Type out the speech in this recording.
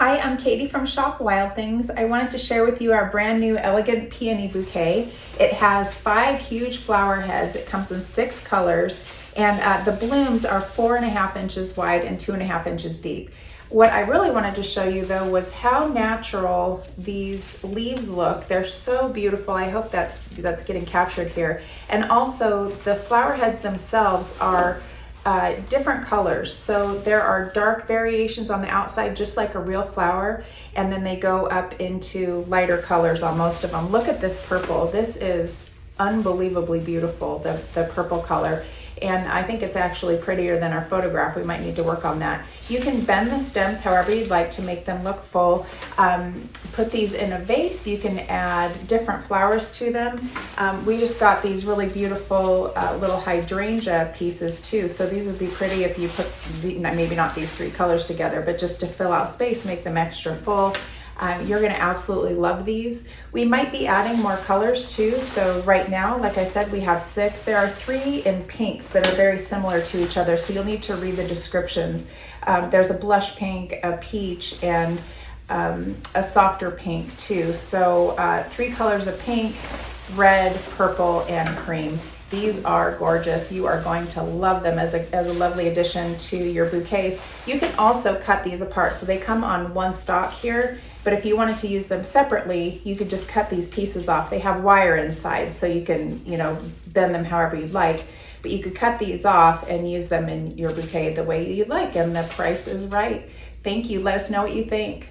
Hi, I'm Katie from ShopWildThings. I wanted to share with you our brand new elegant peony bouquet. It has 5 huge flower heads. It comes in 6 colors, and the blooms are 4.5 inches wide and 2.5 inches deep. What I really wanted to show you though was how natural these leaves look. They're so beautiful. I hope that's getting captured here. And also the flower heads themselves are different colors. So there are dark variations on the outside, just like a real flower, and then they go up into lighter colors on most of them. Look at this purple. This is unbelievably beautiful, the purple color. And I think it's actually prettier than our photograph. We might need to work on that. You can bend the stems however you'd like to make them look full. Put these in a vase. You can add different flowers to them. We just got these really beautiful little hydrangea pieces too. So these would be pretty if you put, maybe not these 3 colors together, but just to fill out space, make them extra full. You're gonna absolutely love these. We might be adding more colors too. So right now, like I said, we have 6. There are 3 in pinks that are very similar to each other. So you'll need to read the descriptions. There's a blush pink, a peach, and a softer pink too. So 3 colors of pink, red, purple, and cream. These are gorgeous. You are going to love them as a lovely addition to your bouquets. You can also cut these apart. So they come on one stalk here, but if you wanted to use them separately, you could just cut these pieces off. They have wire inside, so you can, bend them however you'd like. But you could cut these off and use them in your bouquet the way you'd like, and the price is right. Thank you. Let us know what you think.